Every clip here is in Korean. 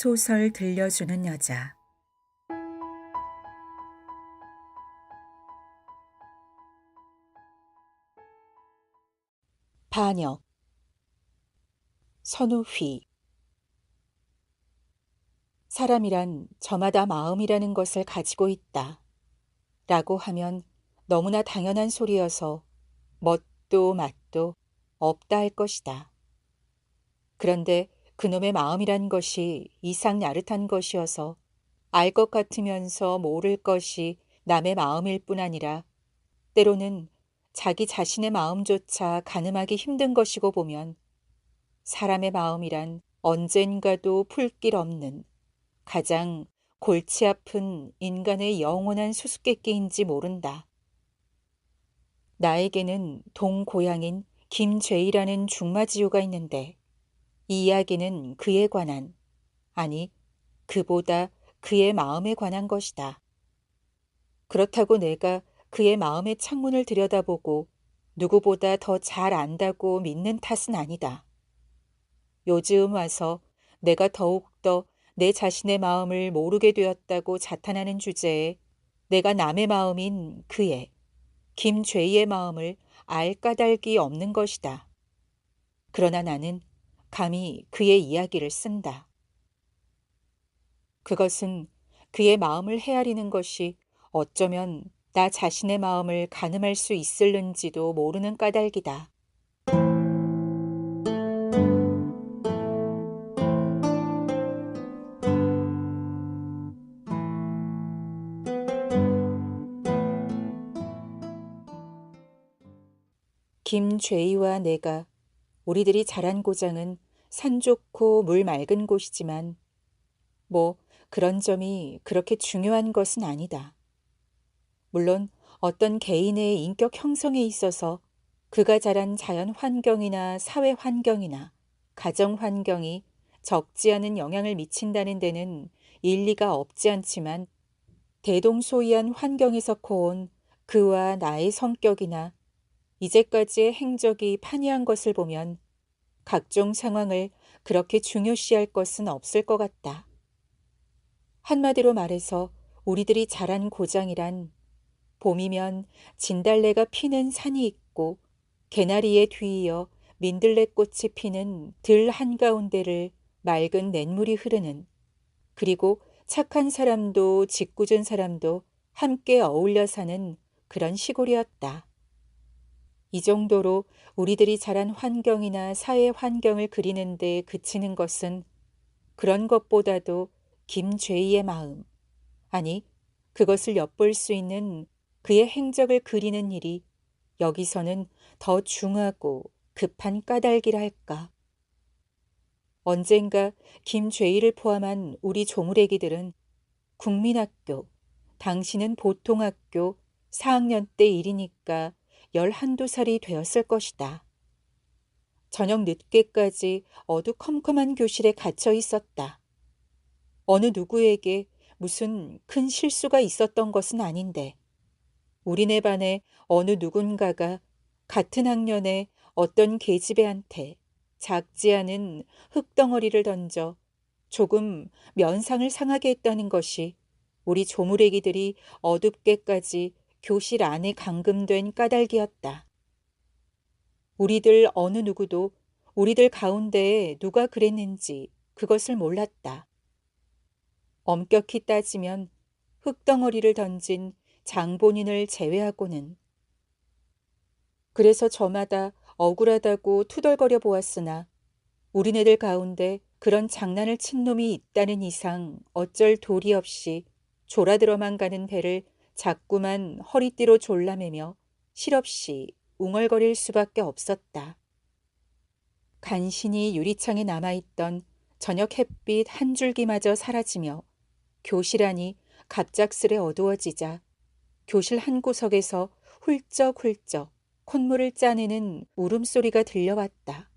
소설 들려주는 여자. 반역. 선우휘. 사람이란 저마다 마음이라는 것을 가지고 있다. 라고 하면 너무나 당연한 소리여서 멋도 맛도 없다 할 것이다. 그런데 그놈의 마음이란 것이 이상 야릇한 것이어서 알 것 같으면서 모를 것이 남의 마음일 뿐 아니라 때로는 자기 자신의 마음조차 가늠하기 힘든 것이고 보면 사람의 마음이란 언젠가도 풀 길 없는 가장 골치 아픈 인간의 영원한 수수께끼인지 모른다. 나에게는 동고향인 김죄희라는 중마지요가 있는데 이 이야기는 그에 관한, 아니 그보다 그의 마음에 관한 것이다. 그렇다고 내가 그의 마음의 창문을 들여다보고 누구보다 더 잘 안다고 믿는 탓은 아니다. 요즘 와서 내가 더욱더 내 자신의 마음을 모르게 되었다고 자탄하는 주제에 내가 남의 마음인 그의, 김죄희의 마음을 알 까닭이 없는 것이다. 그러나 나는 감히 그의 이야기를 쓴다. 그것은 그의 마음을 헤아리는 것이 어쩌면 나 자신의 마음을 가늠할 수 있을는지도 모르는 까닭이다. 김죄희와 내가 우리들이 자란 고장은 산 좋고 물 맑은 곳이지만 뭐 그런 점이 그렇게 중요한 것은 아니다. 물론 어떤 개인의 인격 형성에 있어서 그가 자란 자연 환경이나 사회 환경이나 가정 환경이 적지 않은 영향을 미친다는 데는 일리가 없지 않지만 대동소이한 환경에서 커온 그와 나의 성격이나 이제까지의 행적이 판이한 것을 보면 각종 상황을 그렇게 중요시할 것은 없을 것 같다. 한마디로 말해서 우리들이 자란 고장이란 봄이면 진달래가 피는 산이 있고 개나리에 뒤이어 민들레꽃이 피는 들 한가운데를 맑은 냇물이 흐르는, 그리고 착한 사람도 짓궂은 사람도 함께 어울려 사는 그런 시골이었다. 이 정도로 우리들이 자란 환경이나 사회 환경을 그리는데 그치는 것은 그런 것보다도 김죄희의 마음, 아니 그것을 엿볼 수 있는 그의 행적을 그리는 일이 여기서는 더 중하고 급한 까닭이라 할까. 언젠가 김죄희를 포함한 우리 조무래기들은 국민학교, 당신은 보통학교 4학년 때 일이니까 11~12살이 되었을 것이다. 저녁 늦게까지 어두컴컴한 교실에 갇혀 있었다. 어느 누구에게 무슨 큰 실수가 있었던 것은 아닌데 우리네 반에 어느 누군가가 같은 학년에 어떤 계집애한테 작지 않은 흙덩어리를 던져 조금 면상을 상하게 했다는 것이 우리 조무래기들이 어둡게까지 교실 안에 감금된 까닭이었다. 우리들 어느 누구도 우리들 가운데에 누가 그랬는지 그것을 몰랐다. 엄격히 따지면 흙덩어리를 던진 장본인을 제외하고는. 그래서 저마다 억울하다고 투덜거려 보았으나 우리네들 가운데 그런 장난을 친 놈이 있다는 이상 어쩔 도리 없이 졸아들어만 가는 배를 자꾸만 허리띠로 졸라매며 실없이 웅얼거릴 수밖에 없었다. 간신히 유리창에 남아있던 저녁 햇빛 한 줄기마저 사라지며 교실 안이 갑작스레 어두워지자 교실 한 구석에서 훌쩍훌쩍 콧물을 짜내는 울음소리가 들려왔다.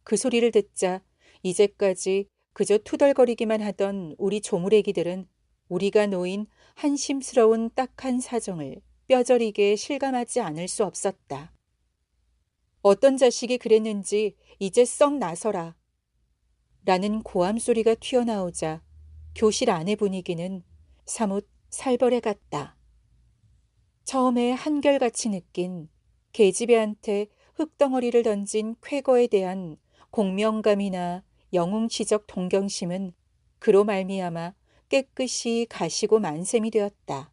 그 소리를 듣자 이제까지 그저 투덜거리기만 하던 우리 조무래기들은 우리가 놓인 한심스러운 딱한 사정을 뼈저리게 실감하지 않을 수 없었다. 어떤 자식이 그랬는지 이제 썩 나서라. 라는 고함 소리가 튀어나오자 교실 안의 분위기는 사뭇 살벌해 갔다. 처음에 한결같이 느낀 계집애한테 흙덩어리를 던진 쾌거에 대한 공명감이나 영웅치적 동경심은 그로 말미암아 깨끗이 가시고 만샘이 되었다.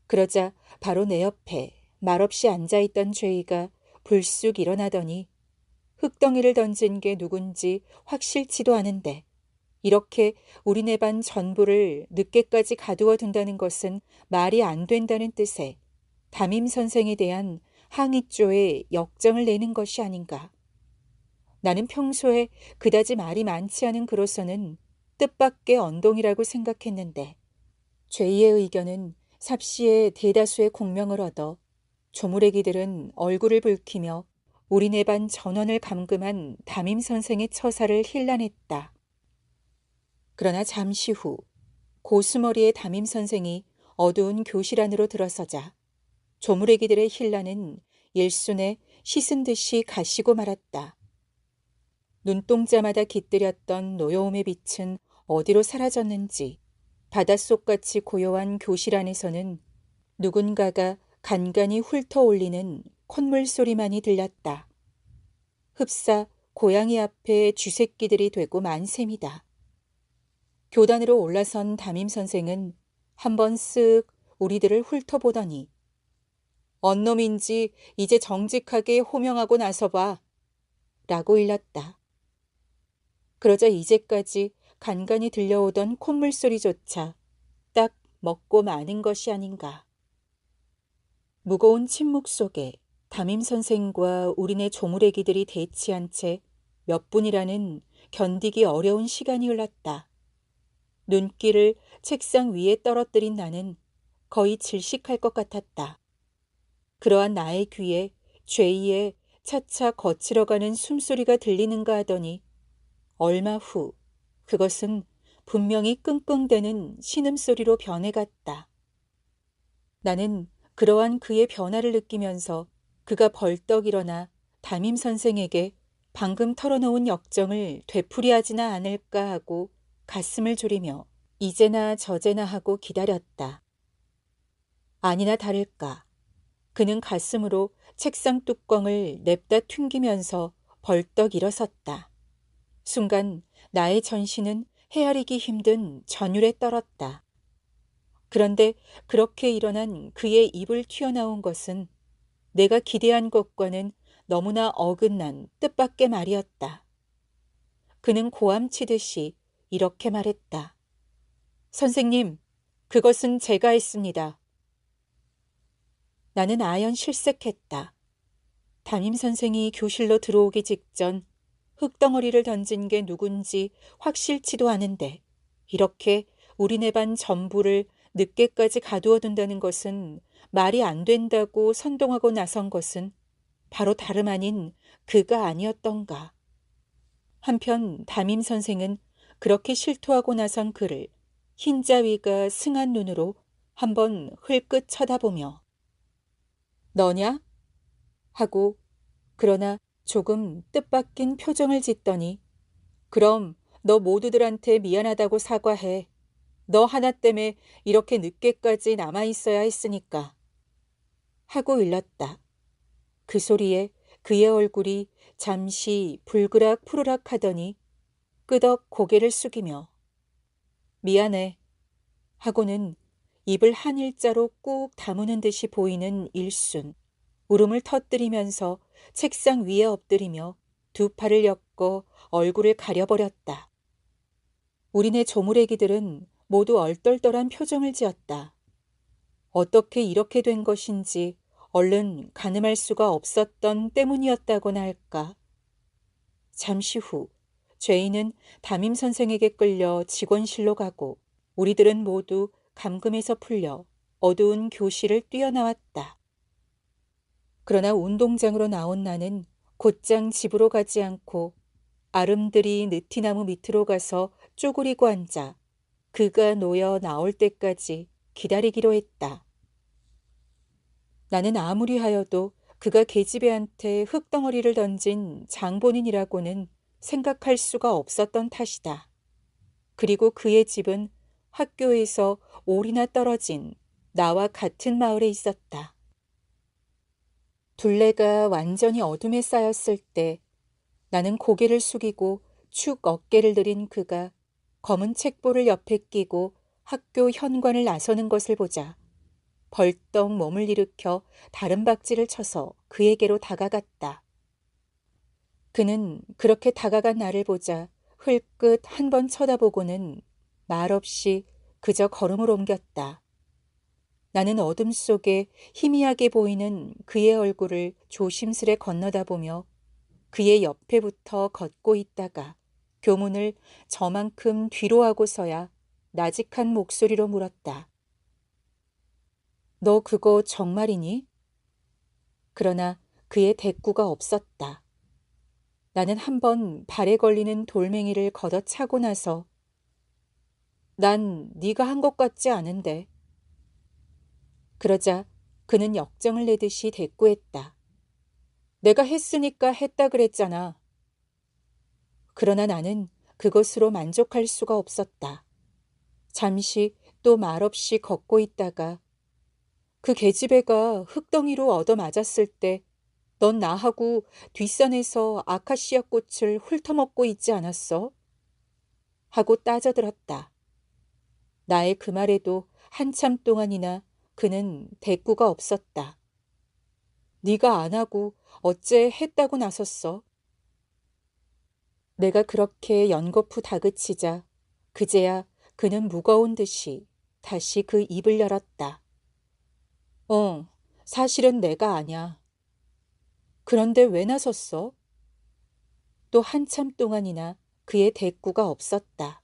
그러자 바로 내 옆에 말없이 앉아있던 죄의가 불쑥 일어나더니 흙덩이를 던진 게 누군지 확실치도 않은데 이렇게 우리네 반 전부를 늦게까지 가두어 둔다는 것은 말이 안 된다는 뜻의 담임 선생에 대한 항의조에 역정을 내는 것이 아닌가. 나는 평소에 그다지 말이 많지 않은 그로서는 뜻밖의 언동이라고 생각했는데 죄의 의견은 삽시에 대다수의 공명을 얻어 조무래기들은 얼굴을 붉히며 우리네 반 전원을 감금한 담임 선생의 처사를 힐난했다. 그러나 잠시 후 고수머리의 담임 선생이 어두운 교실 안으로 들어서자 조무래기들의 힐난은 일순에 씻은 듯이 가시고 말았다. 눈동자마다 깃들였던 노여움의 빛은 어디로 사라졌는지 바닷속같이 고요한 교실 안에서는 누군가가 간간히 훑어올리는 콧물 소리만이 들렸다. 흡사 고양이 앞에 쥐새끼들이 되고 만셈이다. 교단으로 올라선 담임 선생은 한번 쓱 우리들을 훑어보더니 언놈인지 이제 정직하게 호명하고 나서 봐 라고 일렀다. 그러자 이제까지 간간히 들려오던 콧물 소리조차 딱 먹고 마는 것이 아닌가. 무거운 침묵 속에 담임 선생과 우리네 조무래기들이 대치한 채 몇 분이라는 견디기 어려운 시간이 흘렀다. 눈길을 책상 위에 떨어뜨린 나는 거의 질식할 것 같았다. 그러한 나의 귀에 죄의의 차차 거칠어가는 숨소리가 들리는가 하더니 얼마 후 그것은 분명히 끙끙대는 신음소리로 변해갔다. 나는 그러한 그의 변화를 느끼면서 그가 벌떡 일어나 담임 선생에게 방금 털어놓은 역정을 되풀이하지나 않을까 하고 가슴을 졸이며 이제나 저제나 하고 기다렸다. 아니나 다를까. 그는 가슴으로 책상 뚜껑을 냅다 튕기면서 벌떡 일어섰다. 순간 나의 전신은 헤아리기 힘든 전율에 떨었다. 그런데 그렇게 일어난 그의 입을 튀어나온 것은 내가 기대한 것과는 너무나 어긋난 뜻밖의 말이었다. 그는 고함치듯이 이렇게 말했다. 선생님, 그것은 제가 했습니다. 나는 아연 실색했다. 담임 선생이 교실로 들어오기 직전 흙덩어리를 던진 게 누군지 확실치도 않은데 이렇게 우리네 반 전부를 늦게까지 가두어 둔다는 것은 말이 안 된다고 선동하고 나선 것은 바로 다름 아닌 그가 아니었던가. 한편 담임 선생은 그렇게 실토하고 나선 그를 흰자위가 승한 눈으로 한번 흘끗 쳐다보며 너냐? 하고 그러나 조금 뜻밖인 표정을 짓더니 그럼 너 모두들한테 미안하다고 사과해. 너 하나 때문에 이렇게 늦게까지 남아있어야 했으니까. 하고 일렀다. 그 소리에 그의 얼굴이 잠시 불그락 푸르락 하더니 끄덕 고개를 숙이며 미안해 하고는 입을 한 일자로 꾹 다무는 듯이 보이는 일순 울음을 터뜨리면서 책상 위에 엎드리며 두 팔을 엮어 얼굴을 가려버렸다. 우리네 조무래기들은 모두 얼떨떨한 표정을 지었다. 어떻게 이렇게 된 것인지 얼른 가늠할 수가 없었던 때문이었다고나 할까. 잠시 후 죄인은 담임 선생에게 끌려 직원실로 가고 우리들은 모두 감금에서 풀려 어두운 교실을 뛰어나왔다. 그러나 운동장으로 나온 나는 곧장 집으로 가지 않고 아름드리 느티나무 밑으로 가서 쪼그리고 앉아 그가 놓여 나올 때까지 기다리기로 했다. 나는 아무리 하여도 그가 계집애한테 흙덩어리를 던진 장본인이라고는 생각할 수가 없었던 탓이다. 그리고 그의 집은 학교에서 올이나 떨어진 나와 같은 마을에 있었다. 둘레가 완전히 어둠에 쌓였을 때 나는 고개를 숙이고 축 어깨를 들인 그가 검은 책보를 옆에 끼고 학교 현관을 나서는 것을 보자 벌떡 몸을 일으켜 다른 박지를 쳐서 그에게로 다가갔다. 그는 그렇게 다가간 나를 보자 흘끗 한 번 쳐다보고는 말없이 그저 걸음을 옮겼다. 나는 어둠 속에 희미하게 보이는 그의 얼굴을 조심스레 건너다 보며 그의 옆에부터 걷고 있다가 교문을 저만큼 뒤로 하고서야 나직한 목소리로 물었다. 너 그거 정말이니? 그러나 그의 대꾸가 없었다. 나는 한번 발에 걸리는 돌멩이를 걷어차고 나서 난 네가 한 것 같지 않은데. 그러자 그는 역정을 내듯이 대꾸했다. 내가 했으니까 했다 그랬잖아. 그러나 나는 그것으로 만족할 수가 없었다. 잠시 또 말없이 걷고 있다가 그 계집애가 흙덩이로 얻어맞았을 때 넌 나하고 뒷산에서 아카시아 꽃을 훑어먹고 있지 않았어? 하고 따져들었다. 나의 그 말에도 한참 동안이나 그는 대꾸가 없었다. 네가 안 하고 어째 했다고 나섰어? 내가 그렇게 연거푸 다그치자 그제야 그는 무거운 듯이 다시 그 입을 열었다. 사실은 내가 아냐. 그런데 왜 나섰어? 또 한참 동안이나 그의 대꾸가 없었다.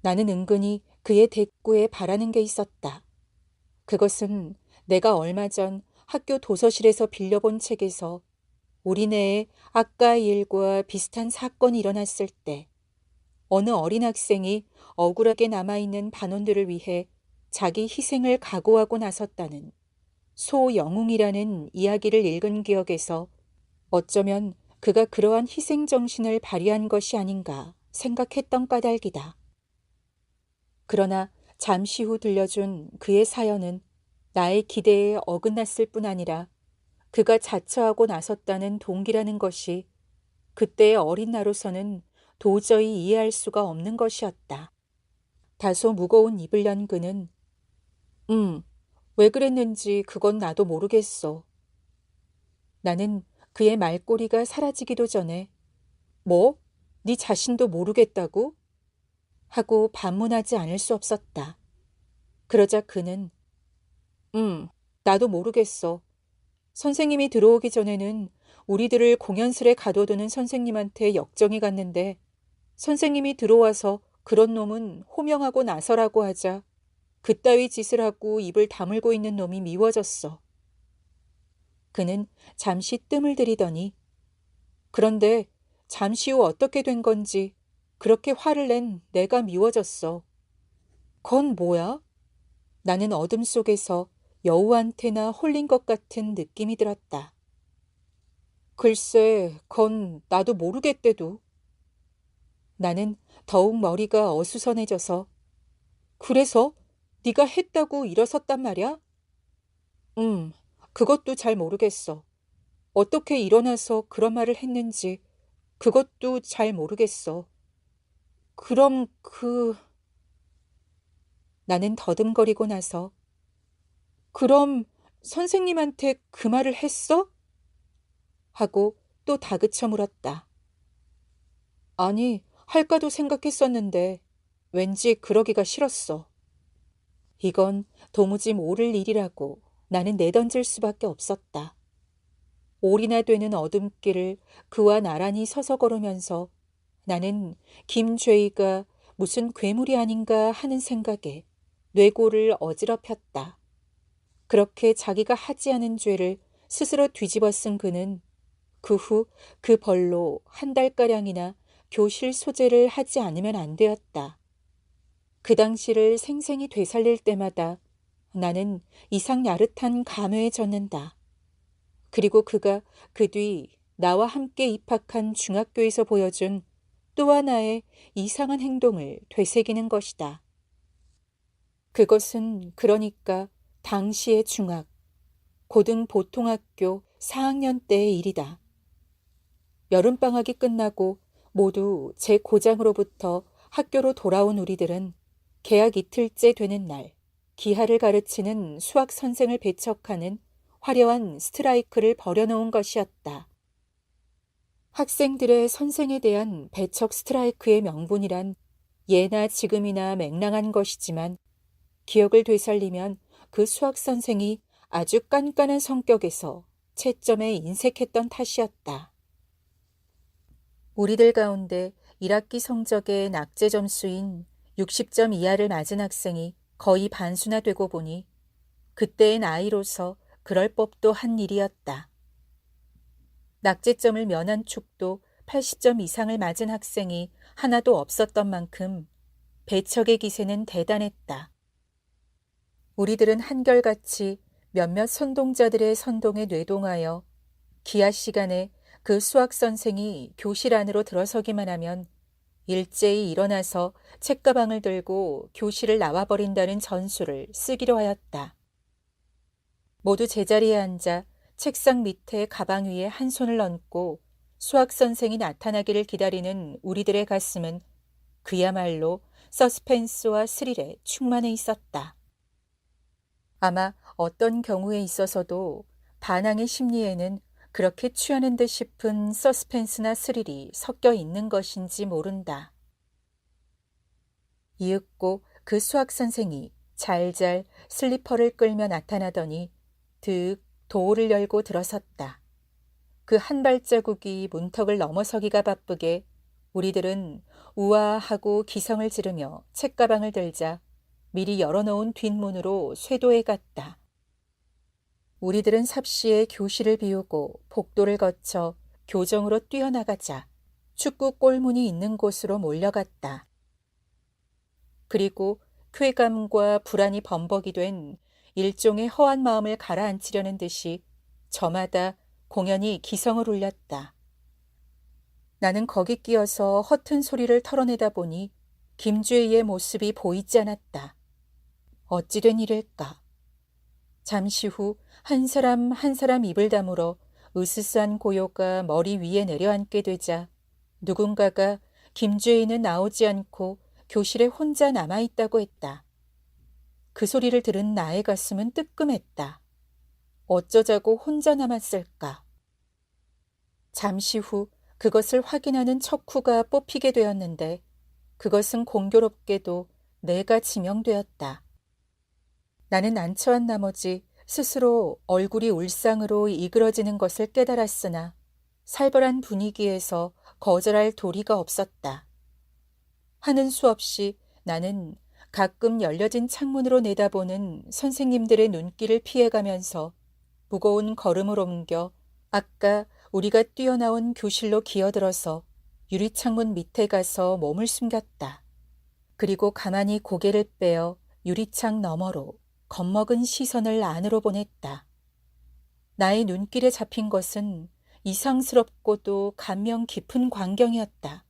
나는 은근히 그의 대꾸에 바라는 게 있었다. 그것은 내가 얼마 전 학교 도서실에서 빌려본 책에서 우리네에 아까의 일과 비슷한 사건이 일어났을 때 어느 어린 학생이 억울하게 남아있는 반원들을 위해 자기 희생을 각오하고 나섰다는 소영웅이라는 이야기를 읽은 기억에서 어쩌면 그가 그러한 희생정신을 발휘한 것이 아닌가 생각했던 까닭이다. 그러나 잠시 후 들려준 그의 사연은 나의 기대에 어긋났을 뿐 아니라 그가 자처하고 나섰다는 동기라는 것이 그때의 어린 나로서는 도저히 이해할 수가 없는 것이었다. 다소 무거운 입을 연 그는 왜 그랬는지 그건 나도 모르겠어. 나는 그의 말꼬리가 사라지기도 전에 뭐? 네 자신도 모르겠다고? 하고 반문하지 않을 수 없었다. 그러자 그는 나도 모르겠어. 선생님이 들어오기 전에는 우리들을 공연실에 가둬두는 선생님한테 역정이 갔는데 선생님이 들어와서 그런 놈은 호명하고 나서라고 하자 그따위 짓을 하고 입을 다물고 있는 놈이 미워졌어. 그는 잠시 뜸을 들이더니 그런데 잠시 후 어떻게 된 건지 그렇게 화를 낸 내가 미워졌어. 건 뭐야? 나는 어둠 속에서 여우한테나 홀린 것 같은 느낌이 들었다. 글쎄, 건 나도 모르겠대도. 나는 더욱 머리가 어수선해져서 그래서 네가 했다고 일어섰단 말이야? 그것도 잘 모르겠어. 어떻게 일어나서 그런 말을 했는지 그것도 잘 모르겠어. 그럼 나는 더듬거리고 나서 그럼 선생님한테 그 말을 했어? 하고 또 다그쳐 물었다. 아니, 할까도 생각했었는데 왠지 그러기가 싫었어. 이건 도무지 모를 일이라고 나는 내던질 수밖에 없었다. 올이나 되는 어둠길을 그와 나란히 서서 걸으면서 나는 김죄희가 무슨 괴물이 아닌가 하는 생각에 뇌골을 어지럽혔다. 그렇게 자기가 하지 않은 죄를 스스로 뒤집어 쓴 그는 그 후 그 벌로 한 달가량이나 교실 소재를 하지 않으면 안 되었다. 그 당시를 생생히 되살릴 때마다 나는 이상 야릇한 감회에 젖는다. 그리고 그가 그 뒤 나와 함께 입학한 중학교에서 보여준 또 하나의 이상한 행동을 되새기는 것이다. 그것은 그러니까 당시의 고등보통학교 4학년 때의 일이다. 여름방학이 끝나고 모두 제 고장으로부터 학교로 돌아온 우리들은 개학 이틀째 되는 날, 기하를 가르치는 수학 선생을 배척하는 화려한 스트라이크를 벌여놓은 것이었다. 학생들의 선생에 대한 배척 스트라이크의 명분이란 예나 지금이나 맹랑한 것이지만 기억을 되살리면 그 수학 선생이 아주 깐깐한 성격에서 채점에 인색했던 탓이었다. 우리들 가운데 1학기 성적의 낙제 점수인 60점 이하를 맞은 학생이 거의 반수나 되고 보니 그때의 나이로서 그럴 법도 한 일이었다. 낙제점을 면한 축도 80점 이상을 맞은 학생이 하나도 없었던 만큼 배척의 기세는 대단했다. 우리들은 한결같이 몇몇 선동자들의 선동에 뇌동하여 기하 시간에 그 수학 선생이 교실 안으로 들어서기만 하면 일제히 일어나서 책가방을 들고 교실을 나와버린다는 전술을 쓰기로 하였다. 모두 제자리에 앉아 책상 밑에 가방 위에 한 손을 얹고 수학 선생이 나타나기를 기다리는 우리들의 가슴은 그야말로 서스펜스와 스릴에 충만해 있었다. 아마 어떤 경우에 있어서도 반항의 심리에는 그렇게 취하는 듯 싶은 서스펜스나 스릴이 섞여 있는 것인지 모른다. 이윽고 그 수학 선생이 잘잘 슬리퍼를 끌며 나타나더니 득 도어를 열고 들어섰다. 그 한 발자국이 문턱을 넘어서기가 바쁘게 우리들은 우아하고 기성을 지르며 책가방을 들자 미리 열어놓은 뒷문으로 쇄도에 갔다. 우리들은 삽시에 교실을 비우고 복도를 거쳐 교정으로 뛰어나가자 축구 골문이 있는 곳으로 몰려갔다. 그리고 쾌감과 불안이 범벅이 된 일종의 허한 마음을 가라앉히려는 듯이 저마다 공연히 기성을 울렸다. 나는 거기 끼어서 허튼 소리를 털어내다 보니 김주희의 모습이 보이지 않았다. 어찌 된 일일까? 잠시 후 한 사람 한 사람 입을 다물어 으스스한 고요가 머리 위에 내려앉게 되자 누군가가 김주희는 나오지 않고 교실에 혼자 남아있다고 했다. 그 소리를 들은 나의 가슴은 뜨끔했다. 어쩌자고 혼자 남았을까? 잠시 후 그것을 확인하는 척후가 뽑히게 되었는데 그것은 공교롭게도 내가 지명되었다. 나는 난처한 나머지 스스로 얼굴이 울상으로 이그러지는 것을 깨달았으나 살벌한 분위기에서 거절할 도리가 없었다. 하는 수 없이 나는 가끔 열려진 창문으로 내다보는 선생님들의 눈길을 피해가면서 무거운 걸음을 옮겨 아까 우리가 뛰어나온 교실로 기어들어서 유리창문 밑에 가서 몸을 숨겼다. 그리고 가만히 고개를 빼어 유리창 너머로 겁먹은 시선을 안으로 보냈다. 나의 눈길에 잡힌 것은 이상스럽고도 감명 깊은 광경이었다.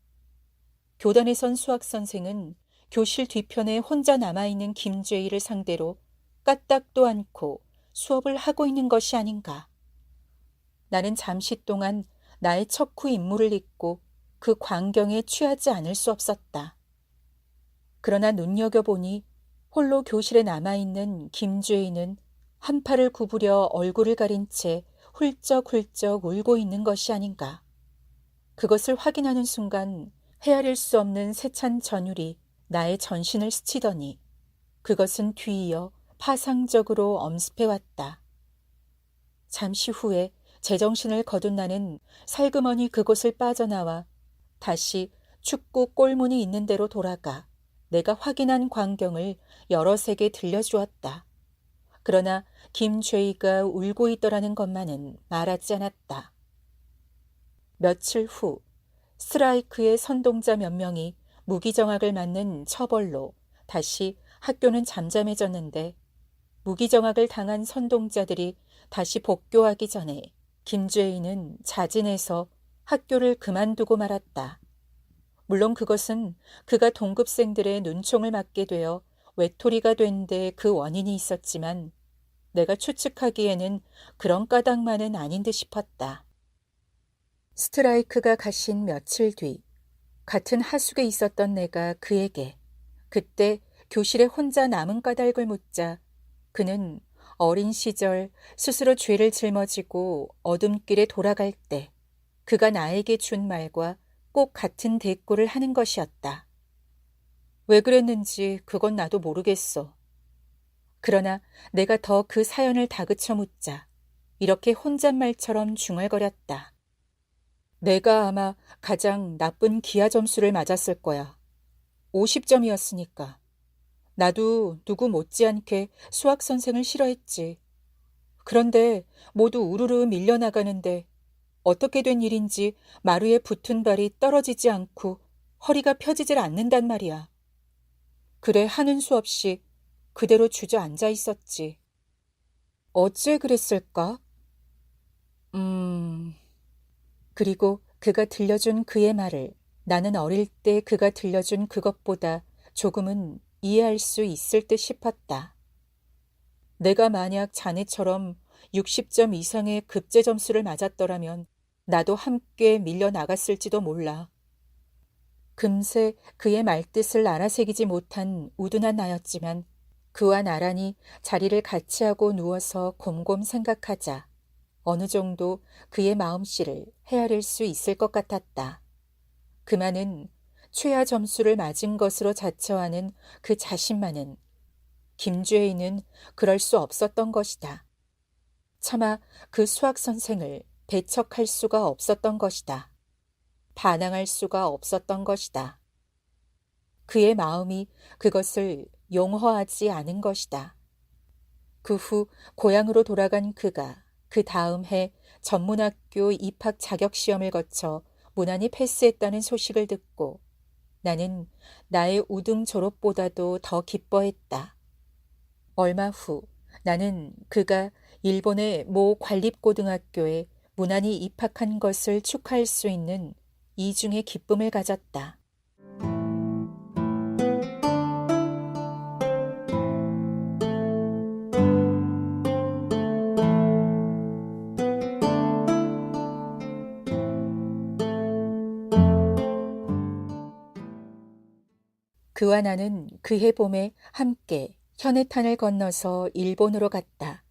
교단에 선 수학 선생은 교실 뒤편에 혼자 남아있는 김죄희를 상대로 까딱도 않고 수업을 하고 있는 것이 아닌가. 나는 잠시 동안 나의 척후 임무를 잊고 그 광경에 취하지 않을 수 없었다. 그러나 눈여겨보니 홀로 교실에 남아있는 김죄희는 한 팔을 구부려 얼굴을 가린 채 훌쩍훌쩍 울고 있는 것이 아닌가. 그것을 확인하는 순간 헤아릴 수 없는 세찬 전율이 나의 전신을 스치더니 그것은 뒤이어 파상적으로 엄습해왔다. 잠시 후에 제정신을 거둔 나는 살그머니 그곳을 빠져나와 다시 축구 골문이 있는 데로 돌아가 내가 확인한 광경을 여럿에게 들려주었다. 그러나 김죄희가 울고 있더라는 것만은 말하지 않았다. 며칠 후 스트라이크의 선동자 몇 명이 무기정학을 맞는 처벌로 다시 학교는 잠잠해졌는데 무기정학을 당한 선동자들이 다시 복교하기 전에 김죄인은 자진해서 학교를 그만두고 말았다. 물론 그것은 그가 동급생들의 눈총을 맞게 되어 외톨이가 된 데 그 원인이 있었지만 내가 추측하기에는 그런 까닭만은 아닌 듯 싶었다. 스트라이크가 가신 며칠 뒤 같은 하숙에 있었던 내가 그에게 그때 교실에 혼자 남은 까닭을 묻자 그는 어린 시절 스스로 죄를 짊어지고 어둠길에 돌아갈 때 그가 나에게 준 말과 꼭 같은 대꾸를 하는 것이었다. 왜 그랬는지 그건 나도 모르겠어. 그러나 내가 더 그 사연을 다그쳐 묻자 이렇게 혼잣말처럼 중얼거렸다. 내가 아마 가장 나쁜 기하 점수를 맞았을 거야. 50점이었으니까. 나도 누구 못지않게 수학 선생을 싫어했지. 그런데 모두 우르르 밀려나가는데 어떻게 된 일인지 마루에 붙은 발이 떨어지지 않고 허리가 펴지질 않는단 말이야. 그래 하는 수 없이 그대로 주저앉아 있었지. 어째 그랬을까? 그리고 그가 들려준 그의 말을 나는 어릴 때 그가 들려준 그것보다 조금은 이해할 수 있을 듯 싶었다. 내가 만약 자네처럼 60점 이상의 급제 점수를 맞았더라면 나도 함께 밀려나갔을지도 몰라. 금세 그의 말뜻을 알아새기지 못한 우둔한 나였지만 그와 나란히 자리를 같이 하고 누워서 곰곰 생각하자 어느 정도 그의 마음씨를 헤아릴 수 있을 것 같았다. 그만은 최하 점수를 맞은 것으로 자처하는 그 자신만은 김죄인은 그럴 수 없었던 것이다. 차마 그 수학 선생을 배척할 수가 없었던 것이다. 반항할 수가 없었던 것이다. 그의 마음이 그것을 용허하지 않은 것이다. 그 후 고향으로 돌아간 그가 그 다음 해 전문학교 입학 자격시험을 거쳐 무난히 패스했다는 소식을 듣고 나는 나의 우등 졸업보다도 더 기뻐했다. 얼마 후 나는 그가 일본의 모 관립고등학교에 무난히 입학한 것을 축하할 수 있는 이중의 기쁨을 가졌다. 그와 나는 그해 봄에 함께 현해탄을 건너서 일본으로 갔다.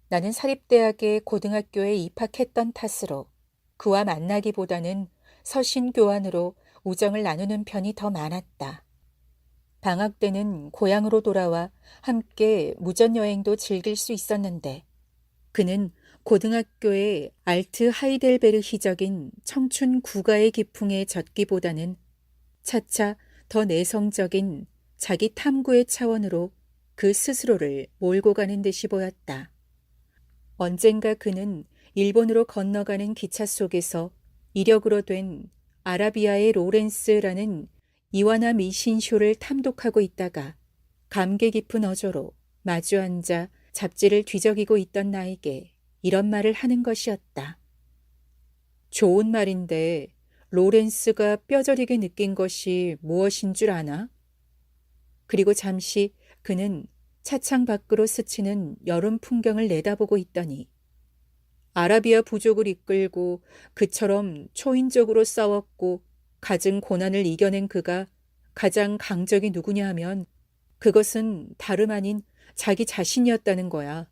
나는 사립대학의 고등학교에 입학했던 탓으로 그와 만나기보다는 서신교환으로 우정을 나누는 편이 더 많았다. 방학 때는 고향으로 돌아와 함께 무전여행도 즐길 수 있었는데 그는 고등학교의 알트 하이델베르히적인 청춘 국가의 기풍에 젖기보다는 차차 더 내성적인 자기 탐구의 차원으로 그 스스로를 몰고 가는 듯이 보였다. 언젠가 그는 일본으로 건너가는 기차 속에서 이력으로 된 아라비아의 로렌스라는 이와나 미신쇼를 탐독하고 있다가 감개 깊은 어조로 마주 앉아 잡지를 뒤적이고 있던 나에게 이런 말을 하는 것이었다. 좋은 말인데 로렌스가 뼈저리게 느낀 것이 무엇인 줄 아나? 그리고 잠시 그는 차창 밖으로 스치는 여름 풍경을 내다보고 있더니 아라비아 부족을 이끌고 그처럼 초인적으로 싸웠고 갖은 고난을 이겨낸 그가 가장 강적이 누구냐 하면 그것은 다름 아닌 자기 자신이었다는 거야.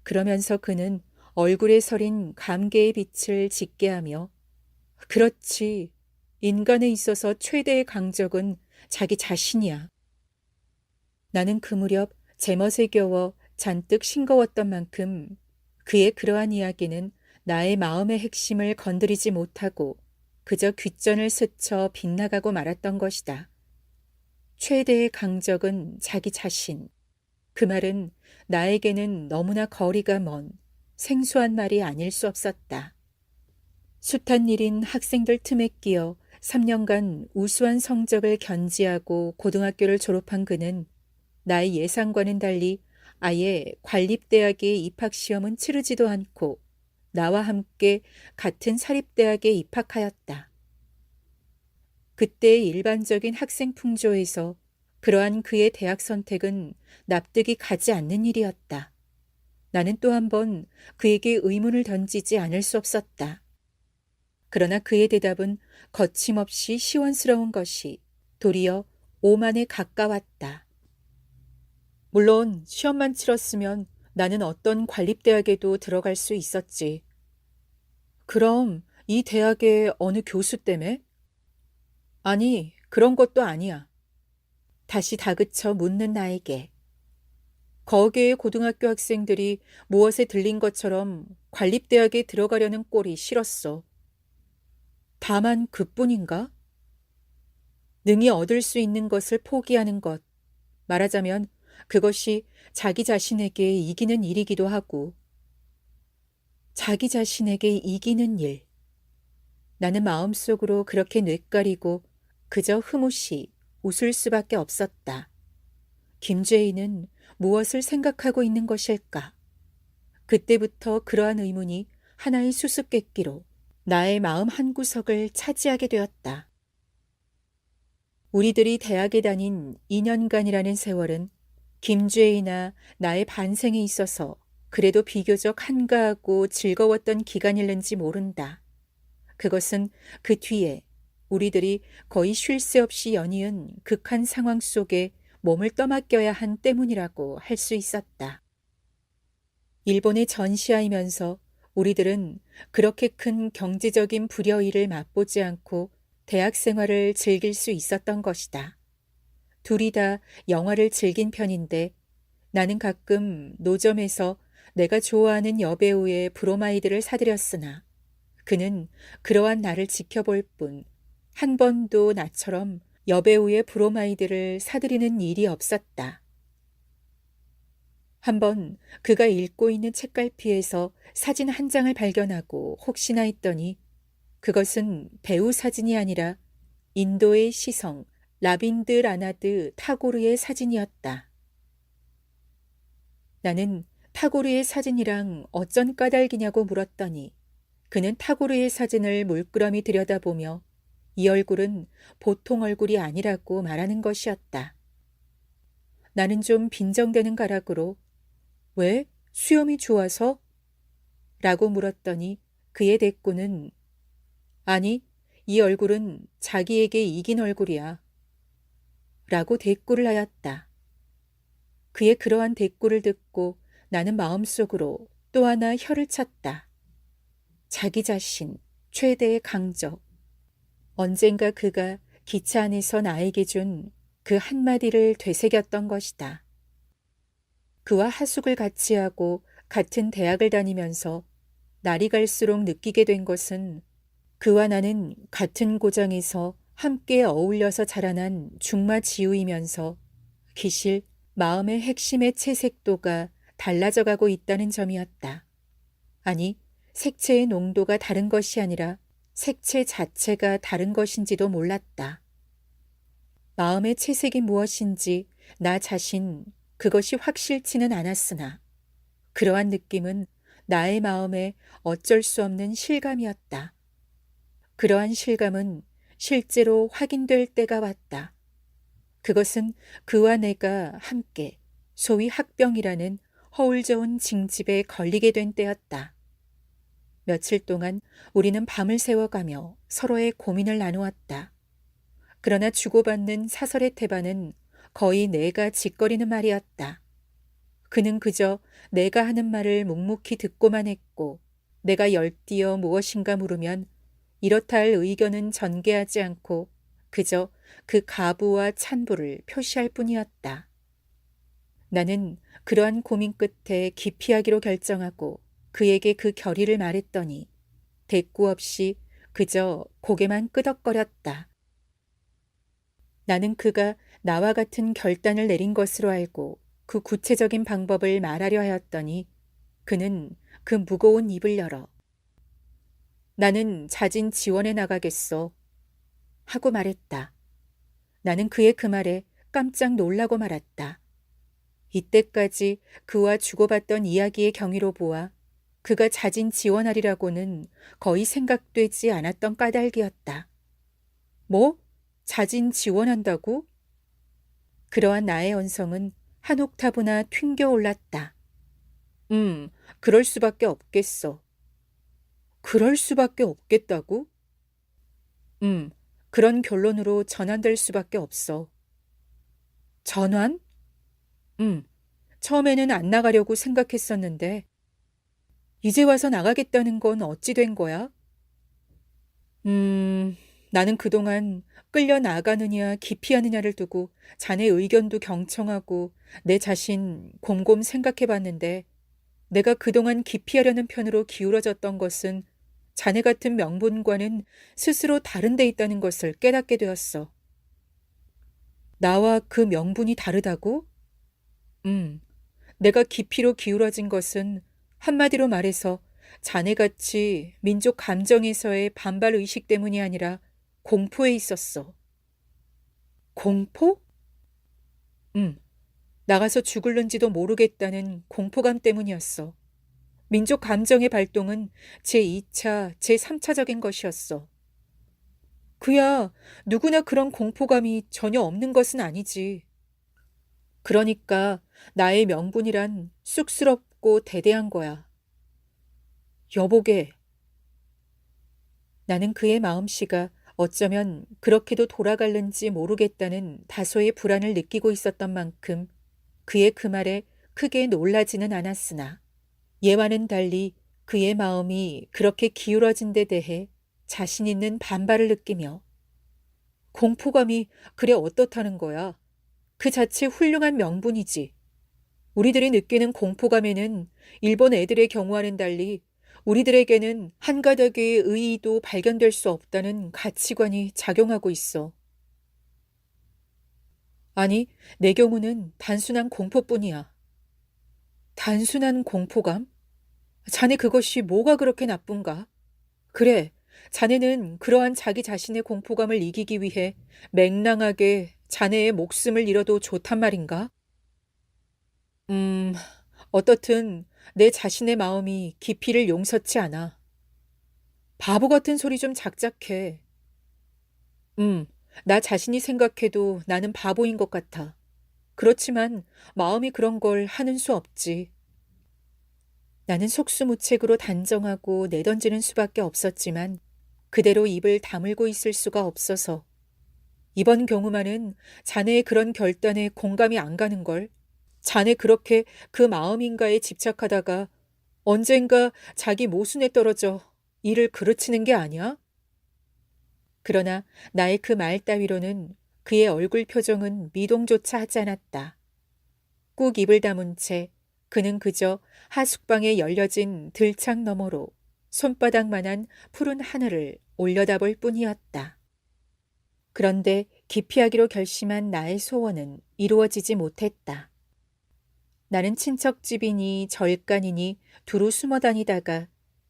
그러면서 그는 얼굴에 서린 감개의 빛을 짙게 하며 그렇지. 인간에 있어서 최대의 강적은 자기 자신이야. 나는 그 무렵 제멋에 겨워 잔뜩 싱거웠던 만큼 그의 그러한 이야기는 나의 마음의 핵심을 건드리지 못하고 그저 귓전을 스쳐 빗나가고 말았던 것이다. 최대의 강적은 자기 자신. 그 말은 나에게는 너무나 거리가 먼 생소한 말이 아닐 수 없었다. 숱한 일인 학생들 틈에 끼어 3년간 우수한 성적을 견지하고 고등학교를 졸업한 그는 나의 예상과는 달리 아예 관립대학의 입학시험은 치르지도 않고 나와 함께 같은 사립대학에 입학하였다. 그때의 일반적인 학생 풍조에서 그러한 그의 대학 선택은 납득이 가지 않는 일이었다. 나는 또 한 번 그에게 의문을 던지지 않을 수 없었다. 그러나 그의 대답은 거침없이 시원스러운 것이 도리어 오만에 가까웠다. 물론 시험만 치렀으면 나는 어떤 관립대학에도 들어갈 수 있었지. 그럼 이 대학의 어느 교수 때문에? 아니, 그런 것도 아니야. 다시 다그쳐 묻는 나에게. 거기의 고등학교 학생들이 무엇에 들린 것처럼 관립대학에 들어가려는 꼴이 싫었어. 다만 그뿐인가? 능히 얻을 수 있는 것을 포기하는 것. 말하자면 그것이 자기 자신에게 이기는 일이기도 하고. 자기 자신에게 이기는 일. 나는 마음속으로 그렇게 뇌까리고 그저 흐뭇이 웃을 수밖에 없었다. 김죄인은 무엇을 생각하고 있는 것일까? 그때부터 그러한 의문이 하나의 수수께끼로 나의 마음 한구석을 차지하게 되었다. 우리들이 대학에 다닌 2년간이라는 세월은 김죄인이나 나의 반생에 있어서 그래도 비교적 한가하고 즐거웠던 기간일는지 모른다. 그것은 그 뒤에 우리들이 거의 쉴 새 없이 연이은 극한 상황 속에 몸을 떠맡겨야 한 때문이라고 할 수 있었다. 일본에 전시하이면서 우리들은 그렇게 큰 경제적인 불여의를 맛보지 않고 대학 생활을 즐길 수 있었던 것이다. 둘이 다 영화를 즐긴 편인데 나는 가끔 노점에서 내가 좋아하는 여배우의 브로마이드를 사들였으나 그는 그러한 나를 지켜볼 뿐 한 번도 나처럼 여배우의 브로마이드를 사들이는 일이 없었다. 한번 그가 읽고 있는 책갈피에서 사진 한 장을 발견하고 혹시나 했더니 그것은 배우 사진이 아니라 인도의 시성 라빈드라나드 타고르의 사진이었다. 나는 타고르의 사진이랑 어쩐 까닭이냐고 물었더니 그는 타고르의 사진을 물끄러미 들여다보며 이 얼굴은 보통 얼굴이 아니라고 말하는 것이었다. 나는 좀 빈정대는 가락으로 왜? 수염이 좋아서? 라고 물었더니 그의 대꾸는 아니, 이 얼굴은 자기에게 이긴 얼굴이야. 라고 대꾸를 하였다. 그의 그러한 대꾸를 듣고 나는 마음속으로 또 하나 혀를 찼다. 자기 자신, 최대의 강적. 언젠가 그가 기차 안에서 나에게 준 그 한마디를 되새겼던 것이다. 그와 하숙을 같이 하고 같은 대학을 다니면서 날이 갈수록 느끼게 된 것은 그와 나는 같은 고장에서 함께 어울려서 자라난 중마지우이면서 기실 마음의 핵심의 채색도가 달라져 가고 있다는 점이었다. 아니, 색채의 농도가 다른 것이 아니라 색채 자체가 다른 것인지도 몰랐다. 마음의 채색이 무엇인지 나 자신 그것이 확실치는 않았으나 그러한 느낌은 나의 마음에 어쩔 수 없는 실감이었다. 그러한 실감은 실제로 확인될 때가 왔다. 그것은 그와 내가 함께 소위 학병이라는 허울 좋은 징집에 걸리게 된 때였다. 며칠 동안 우리는 밤을 새워가며 서로의 고민을 나누었다. 그러나 주고받는 사설의 태반은 거의 내가 짓거리는 말이었다. 그는 그저 내가 하는 말을 묵묵히 듣고만 했고 내가 열띠어 무엇인가 물으면 이렇다 할 의견은 전개하지 않고 그저 그 가부와 찬부를 표시할 뿐이었다. 나는 그러한 고민 끝에 기피하기로 결정하고 그에게 그 결의를 말했더니 대꾸 없이 그저 고개만 끄덕거렸다. 나는 그가 나와 같은 결단을 내린 것으로 알고 그 구체적인 방법을 말하려 하였더니 그는 그 무거운 입을 열어 나는 자진 지원해 나가겠어 하고 말했다. 나는 그의 그 말에 깜짝 놀라고 말았다. 이때까지 그와 주고받던 이야기의 경위로 보아 그가 자진 지원하리라고는 거의 생각되지 않았던 까닭이었다. 뭐? 자진 지원한다고? 그러한 나의 언성은 한 옥타브나 튕겨 올랐다. 그럴 수밖에 없겠어. 그럴 수밖에 없겠다고? 음, 그런 결론으로 전환될 수밖에 없어. 전환? 음, 처음에는 안 나가려고 생각했었는데, 이제 와서 나가겠다는 건 어찌 된 거야? 음, 나는 그동안 끌려 나가느냐 기피하느냐를 두고 자네 의견도 경청하고 내 자신 곰곰 생각해 봤는데 내가 그동안 기피하려는 편으로 기울어졌던 것은 자네 같은 명분과는 스스로 다른 데 있다는 것을 깨닫게 되었어. 나와 그 명분이 다르다고? 음, 내가 기피로 기울어진 것은 한마디로 말해서 자네같이 민족 감정에서의 반발 의식 때문이 아니라 공포에 있었어. 공포? 응. 나가서 죽을는지도 모르겠다는 공포감 때문이었어. 민족 감정의 발동은 제2차, 제3차적인 것이었어. 그야 누구나 그런 공포감이 전혀 없는 것은 아니지. 그러니까 나의 명분이란 쑥스럽고 대대한 거야. 여보게. 나는 그의 마음씨가 어쩌면 그렇게도 돌아갈는지 모르겠다는 다소의 불안을 느끼고 있었던 만큼 그의 그 말에 크게 놀라지는 않았으나 예와는 달리 그의 마음이 그렇게 기울어진 데 대해 자신 있는 반발을 느끼며 공포감이 그래 어떻다는 거야. 그 자체 훌륭한 명분이지. 우리들이 느끼는 공포감에는 일본 애들의 경우와는 달리 우리들에게는 한 가닥의 의의도 발견될 수 없다는 가치관이 작용하고 있어. 아니, 내 경우는 단순한 공포뿐이야. 단순한 공포감? 자네 그것이 뭐가 그렇게 나쁜가? 그래, 자네는 그러한 자기 자신의 공포감을 이기기 위해 맹랑하게 자네의 목숨을 잃어도 좋단 말인가? 음, 어떻든 내 자신의 마음이 기피를 용서치 않아. 바보 같은 소리 좀 작작해. 음, 나 자신이 생각해도 나는 바보인 것 같아. 그렇지만 마음이 그런 걸 하는 수 없지. 나는 속수무책으로 단정하고 내던지는 수밖에 없었지만 그대로 입을 다물고 있을 수가 없어서 이번 경우만은 자네의 그런 결단에 공감이 안 가는 걸. 자네 그렇게 그 마음인가에 집착하다가 언젠가 자기 모순에 떨어져 이를 그르치는 게 아니야? 그러나 나의 그 말 따위로는 그의 얼굴 표정은 미동조차 하지 않았다. 꾹 입을 다문 채 그는 그저 하숙방에 열려진 들창 너머로 손바닥만한 푸른 하늘을 올려다볼 뿐이었다. 그런데 기피하기로 결심한 나의 소원은 이루어지지 못했다. 나는 친척집이니 절간이니 두루 숨어 다니다가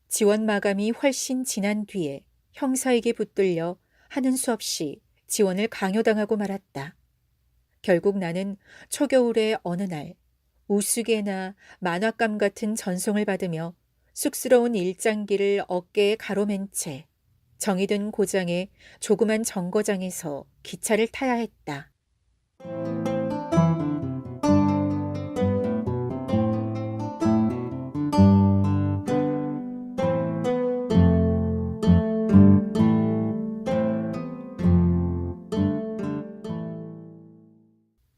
지원 마감이 훨씬 지난 뒤에 형사에게 붙들려 하는 수 없이 지원을 강요당하고 말았다. 결국 나는 초겨울의 어느 날 우스개나 만화감 같은 전송을 받으며 쑥스러운 일장기를 어깨에 가로맨 채 정이 든 고장의 조그만 정거장에서 기차를 타야 했다.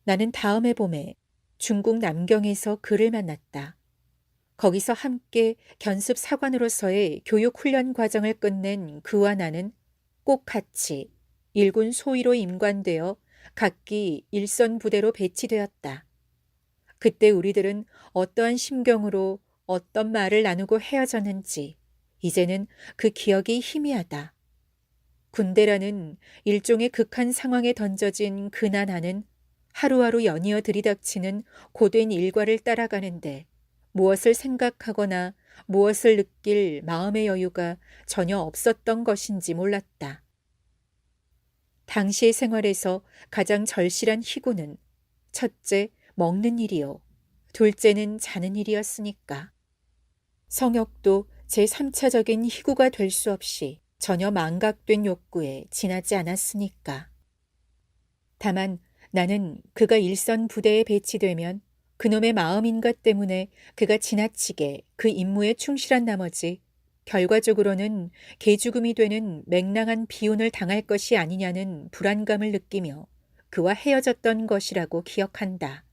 나는 다음해 봄에 중국 남경에서 그를 만났다. 거기서 함께 견습 사관으로서의 교육 훈련 과정을 끝낸 그와 나는 꼭 같이 일군 소위로 임관되어 각기 일선 부대로 배치되었다. 그때 우리들은 어떠한 심경으로 어떤 말을 나누고 헤어졌는지 이제는 그 기억이 희미하다. 군대라는 일종의 극한 상황에 던져진 그나 나는 하루하루 연이어 들이닥치는 고된 일과를 따라가는데 무엇을 생각하거나 무엇을 느낄 마음의 여유가 전혀 없었던 것인지 몰랐다. 당시의 생활에서 가장 절실한 희고는 첫째, 먹는 일이요. 둘째는 자는 일이었으니까. 성욕도 제3차적인 희구가 될 수 없이 전혀 망각된 욕구에 지나지 않았으니까. 다만 나는 그가 일선 부대에 배치되면 그놈의 마음인가 때문에 그가 지나치게 그 임무에 충실한 나머지 결과적으로는 개죽음이 되는 맹랑한 비운을 당할 것이 아니냐는 불안감을 느끼며 그와 헤어졌던 것이라고 기억한다.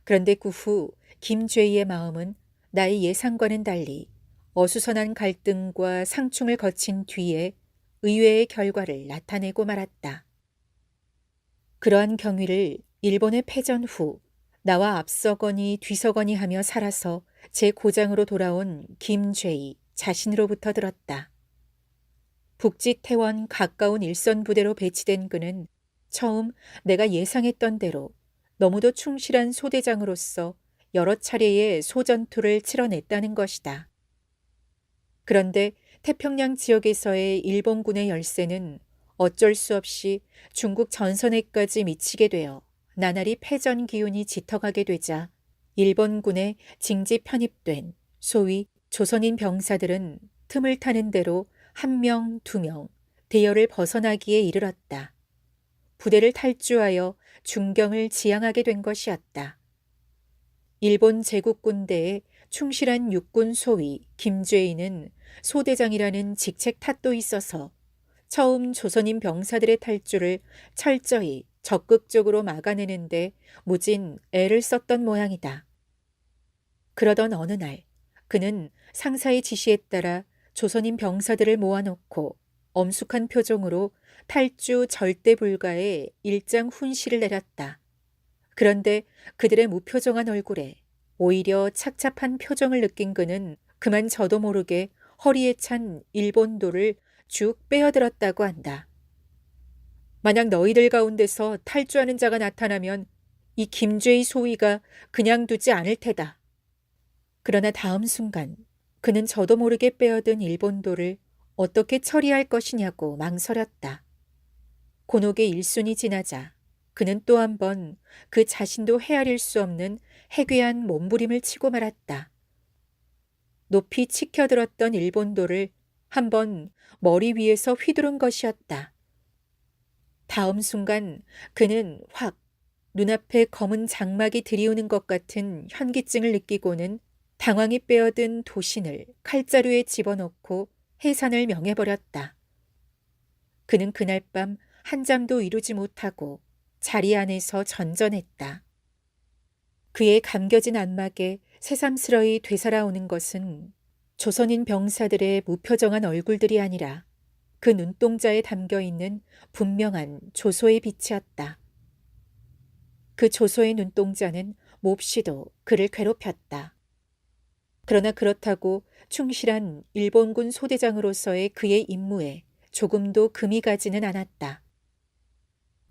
그런데 그 후 김죄희의 마음은 나의 예상과는 달리 어수선한 갈등과 상충을 거친 뒤에 의외의 결과를 나타내고 말았다. 그러한 경위를 일본의 패전 후 나와 앞서거니 뒤서거니 하며 살아서 제 고장으로 돌아온 김죄희 자신으로부터 들었다. 북지태원 가까운 일선 부대로 배치된 그는 처음 내가 예상했던 대로 너무도 충실한 소대장으로서 여러 차례의 소전투를 치러냈다는 것이다. 그런데 태평양 지역에서의 일본군의 열세는 어쩔 수 없이 중국 전선에까지 미치게 되어 나날이 패전 기운이 짙어가게 되자 일본군에 징지 편입된 소위 조선인 병사들은 틈을 타는 대로 1명, 2명 대열을 벗어나기에 이르렀다. 부대를 탈주하여 중경을 지향하게 된 것이었다. 일본 제국군대의 충실한 육군 소위 김죄희는 소대장이라는 직책 탓도 있어서 처음 조선인 병사들의 탈주를 철저히 적극적으로 막아내는데 무진 애를 썼던 모양이다. 그러던 어느 날 그는 상사의 지시에 따라 조선인 병사들을 모아놓고 엄숙한 표정으로 탈주 절대 불가의 일장 훈시를 내렸다. 그런데 그들의 무표정한 얼굴에 오히려 착잡한 표정을 느낀 그는 그만 저도 모르게 허리에 찬 일본도를 쭉 빼어들었다고 한다. 만약 너희들 가운데서 탈주하는 자가 나타나면 이 김죄희 소위가 그냥 두지 않을 테다. 그러나 다음 순간 그는 저도 모르게 빼어든 일본도를 어떻게 처리할 것이냐고 망설였다. 곤혹의 일순이 지나자 그는 또 한 번 그 자신도 헤아릴 수 없는 해괴한 몸부림을 치고 말았다. 높이 치켜들었던 일본도를 한번 머리 위에서 휘두른 것이었다. 다음 순간 그는 확 눈앞에 검은 장막이 들이우는 것 같은 현기증을 느끼고는 당황히 빼어든 도신을 칼자루에 집어넣고 해산을 명해버렸다. 그는 그날 밤 한잠도 이루지 못하고 자리 안에서 전전했다. 그의 감겨진 안막에 새삼스러이 되살아오는 것은 조선인 병사들의 무표정한 얼굴들이 아니라 그 눈동자에 담겨있는 분명한 조소의 빛이었다. 그 조소의 눈동자는 몹시도 그를 괴롭혔다. 그러나 그렇다고 충실한 일본군 소대장으로서의 그의 임무에 조금도 금이 가지는 않았다.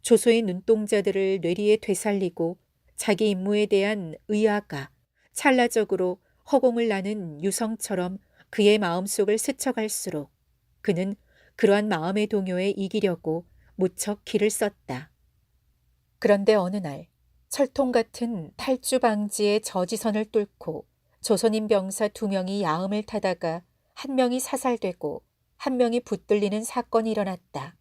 조소의 눈동자들을 뇌리에 되살리고 자기 임무에 대한 의아가 찰나적으로 허공을 나는 유성처럼 그의 마음속을 스쳐갈수록 그는 그러한 마음의 동요에 이기려고 무척 기를 썼다. 그런데 어느 날 철통 같은 탈주 방지의 저지선을 뚫고 조선인 병사 2명이 야음을 타다가 1명이 사살되고 1명이 붙들리는 사건이 일어났다.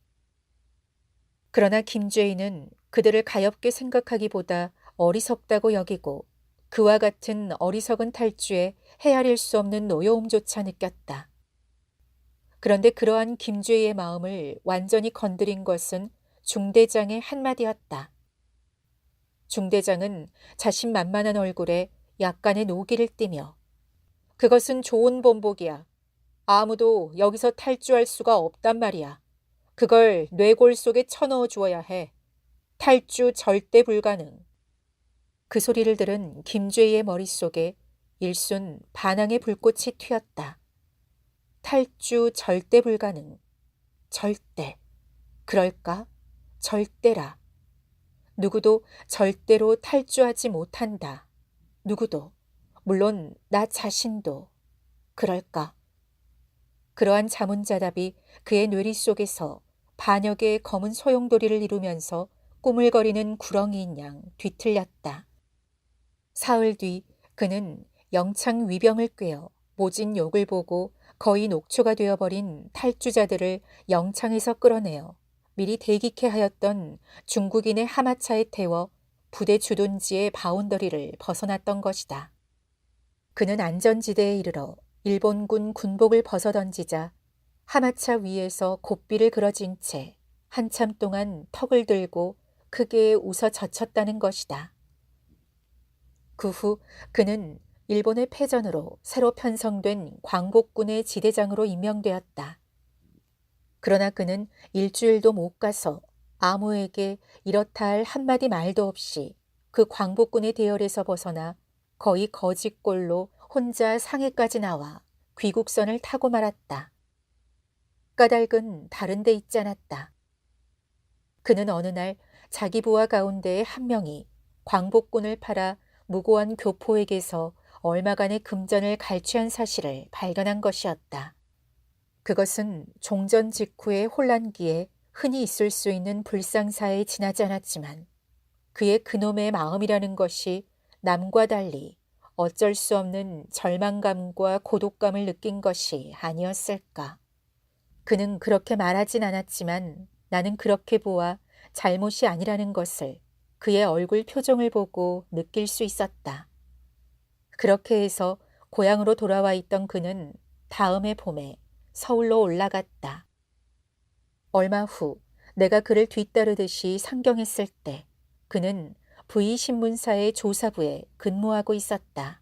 그러나 김죄희는 그들을 가엾게 생각하기보다 어리석다고 여기고 그와 같은 어리석은 탈주에 헤아릴 수 없는 노여움조차 느꼈다. 그런데 그러한 김죄희의 마음을 완전히 건드린 것은 중대장의 한마디였다. 중대장은 자신만만한 얼굴에 약간의 노기를 띠며 그것은 좋은 본보기야. 아무도 여기서 탈주할 수가 없단 말이야. 그걸 뇌골 속에 쳐넣어 주어야 해. 탈주 절대 불가능. 그 소리를 들은 김죄희의 머릿속에 일순 반항의 불꽃이 튀었다. 탈주 절대 불가능. 절대. 그럴까? 절대라. 누구도 절대로 탈주하지 못한다. 누구도. 물론 나 자신도. 그럴까? 그러한 자문자답이 그의 뇌리 속에서 반역의 검은 소용돌이를 이루면서 꾸물거리는 구렁이인 양 뒤틀렸다. 사흘 뒤 그는 영창 위병을 꾀어 모진 욕을 보고 거의 녹초가 되어버린 탈주자들을 영창에서 끌어내어 미리 대기케 하였던 중국인의 하마차에 태워 부대 주둔지의 바운더리를 벗어났던 것이다. 그는 안전지대에 이르러 일본군 군복을 벗어던지자 하마차 위에서 고삐를 그어진 채 한참 동안 턱을 들고 크게 웃어 젖혔다는 것이다. 그 후 그는 일본의 패전으로 새로 편성된 광복군의 지대장으로 임명되었다. 그러나 그는 일주일도 못 가서 아무에게 이렇다 할 한마디 말도 없이 그 광복군의 대열에서 벗어나 거의 거짓골로 혼자 상해까지 나와 귀국선을 타고 말았다. 까닭은 다른 데 있지 않았다. 그는 어느 날 자기 부하 가운데의 한 명이 광복군을 팔아 무고한 교포에게서 얼마간의 금전을 갈취한 사실을 발견한 것이었다. 그것은 종전 직후의 혼란기에 흔히 있을 수 있는 불상사에 지나지 않았지만 그의 그놈의 마음이라는 것이 남과 달리 어쩔 수 없는 절망감과 고독감을 느낀 것이 아니었을까. 그는 그렇게 말하진 않았지만 나는 그렇게 보아 잘못이 아니라는 것을 그의 얼굴 표정을 보고 느낄 수 있었다. 그렇게 해서 고향으로 돌아와 있던 그는 다음해 봄에 서울로 올라갔다. 얼마 후 내가 그를 뒤따르듯이 상경했을 때 그는 V 신문사의 조사부에 근무하고 있었다.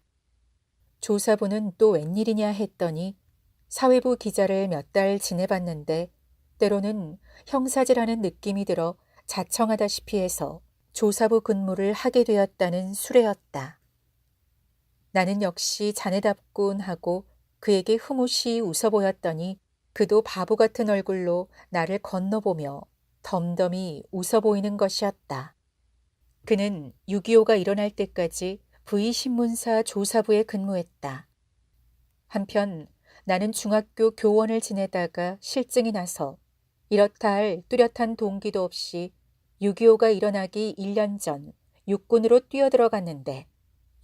조사부는 또 웬일이냐 했더니 사회부 기자를 몇 달 지내봤는데 때로는 형사질하는 느낌이 들어 자청하다시피 해서 조사부 근무를 하게 되었다는 수레였다. 나는 역시 자네답군 하고 그에게 흐뭇이 웃어 보였더니 그도 바보 같은 얼굴로 나를 건너보며 덤덤히 웃어 보이는 것이었다. 그는 6.25가 일어날 때까지 V신문사 조사부에 근무했다. 한편 나는 중학교 교원을 지내다가 실증이 나서 이렇다 할 뚜렷한 동기도 없이 6.25가 일어나기 1년 전 육군으로 뛰어들어갔는데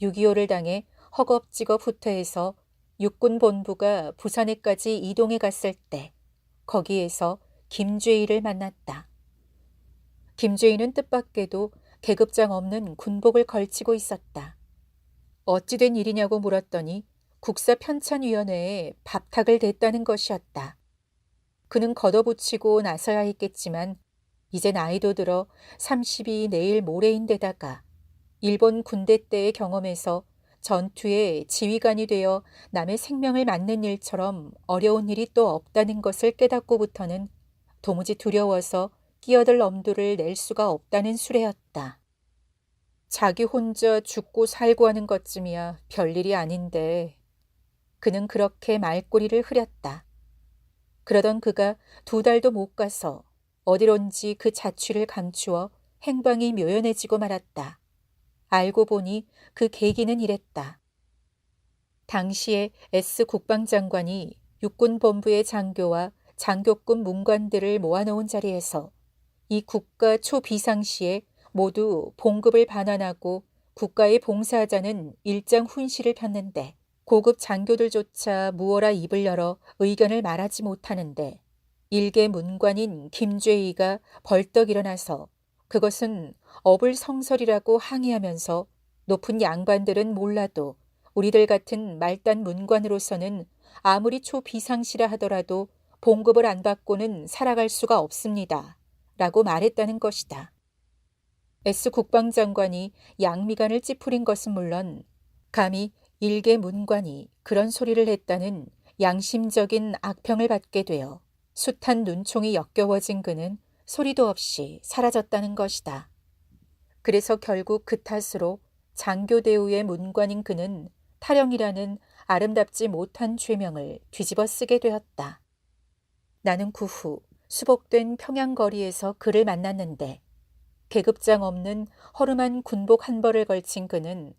6.25를 당해 허겁지겁 후퇴해서 육군 본부가 부산에까지 이동해 갔을 때 거기에서 김죄희를 만났다. 김죄희는 뜻밖에도 계급장 없는 군복을 걸치고 있었다. 어찌된 일이냐고 물었더니 국사편찬위원회에 밥탁을 댔다는 것이었다. 그는 걷어붙이고 나서야 했겠지만 이제 나이도 들어 30이 내일 모레인데다가 일본 군대 때의 경험에서 전투에 지휘관이 되어 남의 생명을 맞는 일처럼 어려운 일이 또 없다는 것을 깨닫고부터는 도무지 두려워서 끼어들 엄두를 낼 수가 없다는 수레였다. 자기 혼자 죽고 살고 하는 것쯤이야 별일이 아닌데 그는 그렇게 말꼬리를 흐렸다. 그러던 그가 2달도 못 가서 어디론지 그 자취를 감추어 행방이 묘연해지고 말았다. 알고 보니 그 계기는 이랬다. 당시에 S 국방장관이 육군본부의 장교와 장교급 문관들을 모아놓은 자리에서 이 국가 초비상시에 모두 봉급을 반환하고 국가에 봉사하자는 일장 훈시를 폈는데 고급 장교들조차 무어라 입을 열어 의견을 말하지 못하는데 일개 문관인 김죄희가 벌떡 일어나서 그것은 어불성설이라고 항의하면서 높은 양반들은 몰라도 우리들 같은 말단 문관으로서는 아무리 초비상시라 하더라도 봉급을 안 받고는 살아갈 수가 없습니다. 라고 말했다는 것이다. S 국방장관이 양미간을 찌푸린 것은 물론 감히 일개 문관이 그런 소리를 했다는 양심적인 악평을 받게 되어 숱한 눈총이 역겨워진 그는 소리도 없이 사라졌다는 것이다. 그래서 결국 그 탓으로 장교대우의 문관인 그는 탈영이라는 아름답지 못한 죄명을 뒤집어 쓰게 되었다. 나는 그 후 수복된 평양거리에서 그를 만났는데 계급장 없는 허름한 군복 한 벌을 걸친 그는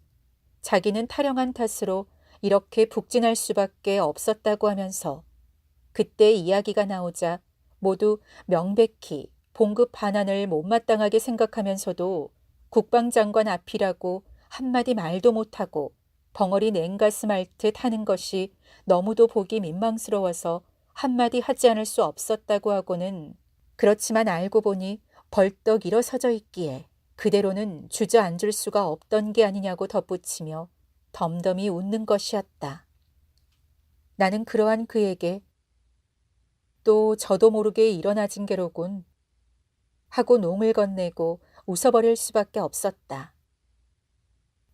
자기는 탈영한 탓으로 이렇게 북진할 수밖에 없었다고 하면서 그때 이야기가 나오자 모두 명백히 봉급 반환을 못마땅하게 생각하면서도 국방장관 앞이라고 한마디 말도 못하고 벙어리 냉가슴 앓듯 하는 것이 너무도 보기 민망스러워서 한마디 하지 않을 수 없었다고 하고는 그렇지만 알고 보니 벌떡 일어서져 있기에 그대로는 주저앉을 수가 없던 게 아니냐고 덧붙이며 덤덤히 웃는 것이었다. 나는 그러한 그에게 또 저도 모르게 일어나진 게로군 하고 농을 건네고 웃어버릴 수밖에 없었다.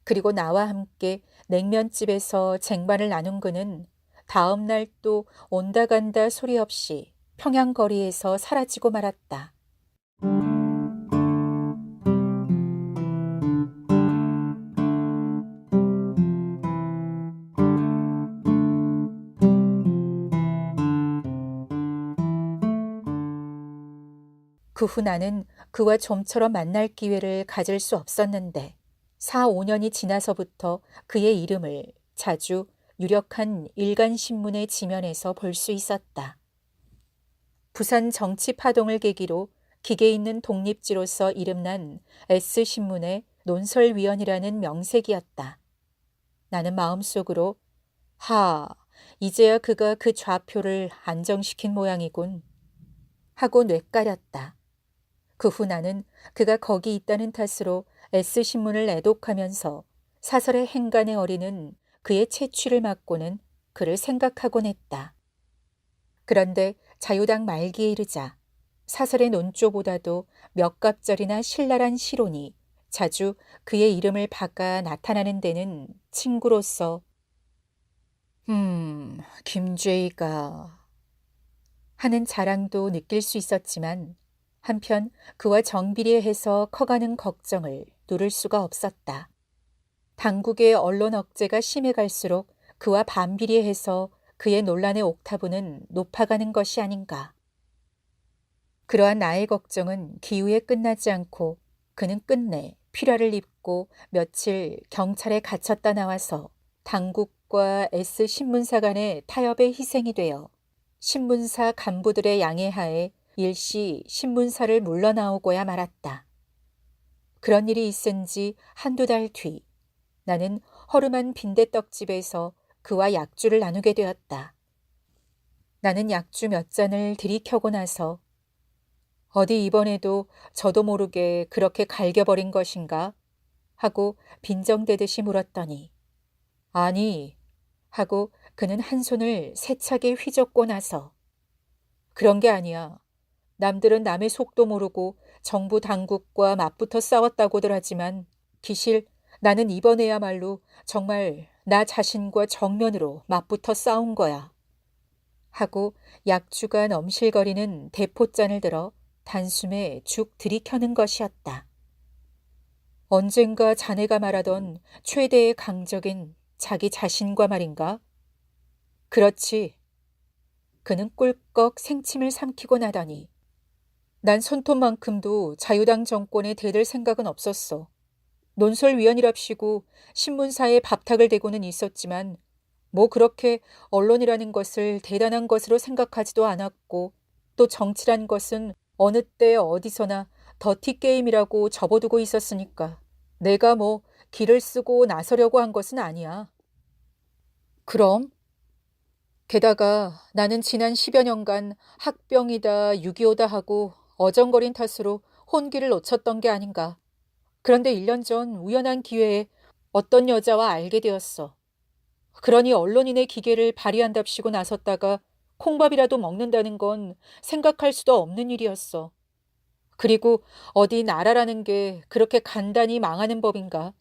그리고 나와 함께 냉면집에서 쟁반을 나눈 그는 다음 날 또 온다 간다 소리 없이 평양거리에서 사라지고 말았다. 그 후 나는 그와 좀처럼 만날 기회를 가질 수 없었는데 4, 5년이 지나서부터 그의 이름을 자주 유력한 일간신문의 지면에서 볼 수 있었다. 부산 정치 파동을 계기로 기계 있는 독립지로서 이름난 S신문의 논설위원이라는 명색이었다. 나는 마음속으로 이제야 그가 그 좌표를 안정시킨 모양이군 하고 뇌까렸다. 그 후 나는 그가 거기 있다는 탓으로 S신문을 애독하면서 사설의 행간에 어리는 그의 채취를 막고는 그를 생각하곤 했다. 그런데 자유당 말기에 이르자 사설의 논조보다도 몇 갑절이나 신랄한 시론이 자주 그의 이름을 바가 나타나는 데는 친구로서 김죄희가 하는 자랑도 느낄 수 있었지만 한편 그와 정비례해서 커가는 걱정을 누를 수가 없었다. 당국의 언론 억제가 심해갈수록 그와 반비례해서 그의 논란의 옥타브는 높아가는 것이 아닌가. 그러한 나의 걱정은 기우에 끝나지 않고 그는 끝내 필화를 입고 며칠 경찰에 갇혔다 나와서 당국과 S신문사 간의 타협에 희생이 되어 신문사 간부들의 양해하에 일시 신문사를 물러나오고야 말았다. 그런 일이 있은 지 한두 달 뒤 나는 허름한 빈대떡집에서 그와 약주를 나누게 되었다. 나는 약주 몇 잔을 들이켜고 나서 어디 이번에도 저도 모르게 그렇게 갈겨버린 것인가? 하고 빈정대듯이 물었더니 아니 하고 그는 한 손을 세차게 휘젓고 나서 그런 게 아니야. 남들은 남의 속도 모르고 정부 당국과 맞붙어 싸웠다고들 하지만 기실 나는 이번에야말로 정말 나 자신과 정면으로 맞붙어 싸운 거야. 하고 약주가 넘실거리는 대포잔을 들어 단숨에 죽 들이켜는 것이었다. 언젠가 자네가 말하던 최대의 강적인 자기 자신과 말인가? 그렇지. 그는 꿀꺽 생침을 삼키고 나더니 난 손톱만큼도 자유당 정권에 대들 생각은 없었어. 논설위원이랍시고 신문사에 밥탁을 대고는 있었지만 뭐 그렇게 언론이라는 것을 대단한 것으로 생각하지도 않았고 또 정치란 것은 어느 때 어디서나 더티게임이라고 접어두고 있었으니까 내가 뭐 기를 쓰고 나서려고 한 것은 아니야. 그럼? 게다가 나는 지난 10여 년간 학병이다 6.25다 하고 어정거린 탓으로 혼기를 놓쳤던 게 아닌가. 그런데 1년 전 우연한 기회에 어떤 여자와 알게 되었어. 그러니 언론인의 기계를 발휘한답시고 나섰다가 콩밥이라도 먹는다는 건 생각할 수도 없는 일이었어. 그리고 어디 나라라는 게 그렇게 간단히 망하는 법인가.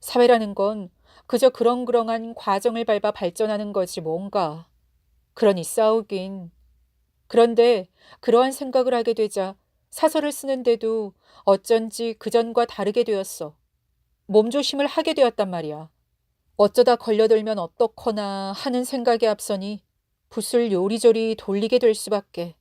사회라는 건 그저 그렁그렁한 과정을 밟아 발전하는 거지 뭔가. 그러니 싸우긴. 그런데 그러한 생각을 하게 되자 사설을 쓰는데도 어쩐지 그전과 다르게 되었어. 몸조심을 하게 되었단 말이야. 어쩌다 걸려들면 어떡하나 하는 생각에 앞서니 붓을 요리조리 돌리게 될 수밖에.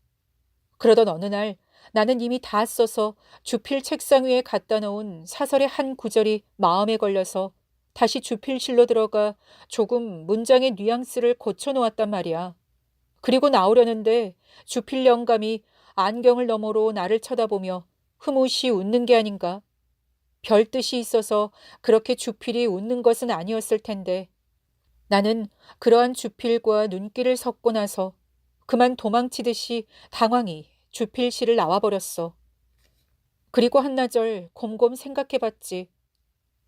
그러던 어느 날 나는 이미 다 써서 주필 책상 위에 갖다 놓은 사설의 한 구절이 마음에 걸려서 다시 주필실로 들어가 조금 문장의 뉘앙스를 고쳐놓았단 말이야. 그리고 나오려는데 주필 영감이 안경을 너머로 나를 쳐다보며 흐뭇이 웃는 게 아닌가. 별 뜻이 있어서 그렇게 주필이 웃는 것은 아니었을 텐데 나는 그러한 주필과 눈길을 섞고 나서 그만 도망치듯이 당황히 주필실을 나와버렸어. 그리고 한나절 곰곰 생각해봤지.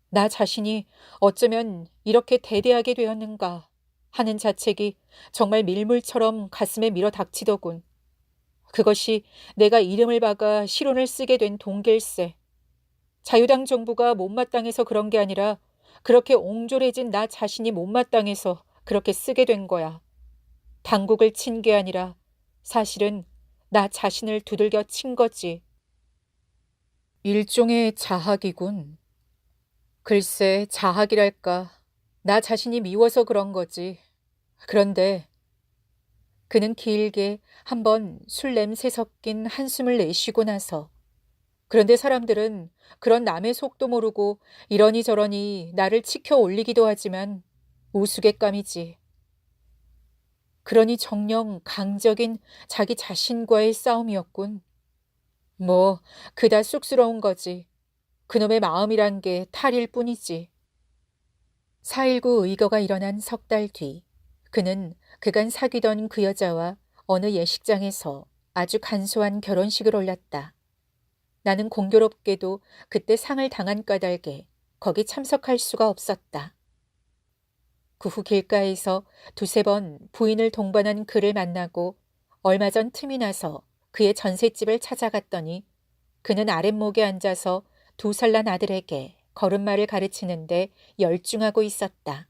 나 자신이 어쩌면 이렇게 대대하게 되었는가 하는 자책이 정말 밀물처럼 가슴에 밀어 닥치더군. 그것이 내가 이름을 박아 실론을 쓰게 된 동기일세. 자유당 정부가 못마땅해서 그런 게 아니라 그렇게 옹졸해진 나 자신이 못마땅해서 그렇게 쓰게 된 거야. 당국을 친 게 아니라 사실은 나 자신을 두들겨 친 거지. 일종의 자학이군. 글쎄, 자학이랄까. 나 자신이 미워서 그런 거지. 그런데 그는 길게 한번 술 냄새 섞인 한숨을 내쉬고 나서 그런데 사람들은 그런 남의 속도 모르고 이러니 저러니 나를 치켜 올리기도 하지만 우스갯감이지. 그러니 정녕 강적인 자기 자신과의 싸움이었군. 뭐 그다 쑥스러운 거지. 그놈의 마음이란 게 탈일 뿐이지. 4.19 의거가 일어난 석 달 뒤 그는 그간 사귀던 그 여자와 어느 예식장에서 아주 간소한 결혼식을 올렸다. 나는 공교롭게도 그때 상을 당한 까닭에 거기 참석할 수가 없었다. 그 후 길가에서 두세 번 부인을 동반한 그를 만나고 얼마 전 틈이 나서 그의 전셋집을 찾아갔더니 그는 아랫목에 앉아서 2살 난 아들에게 걸음마를 가르치는데 열중하고 있었다.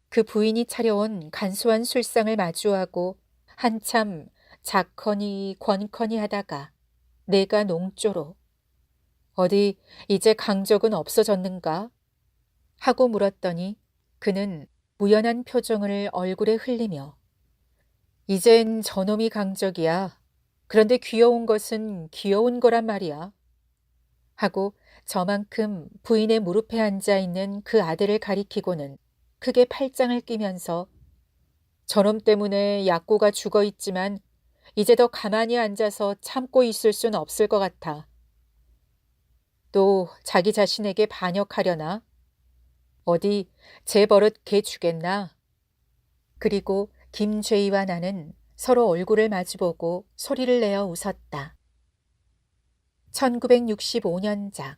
그 부인이 차려온 간소한 술상을 마주하고 한참 작거니 권거니 하다가 내가 농조로 어디 이제 강적은 없어졌는가? 하고 물었더니 그는 무연한 표정을 얼굴에 흘리며 이젠 저놈이 강적이야. 그런데 귀여운 것은 귀여운 거란 말이야. 하고 저만큼 부인의 무릎에 앉아있는 그 아들을 가리키고는 크게 팔짱을 끼면서 저놈 때문에 약고가 죽어있지만 이제 더 가만히 앉아서 참고 있을 순 없을 것 같아. 또 자기 자신에게 반역하려나? 어디 제 버릇 개 주겠나? 그리고 김죄희와 나는 서로 얼굴을 마주보고 소리를 내어 웃었다. 1965년작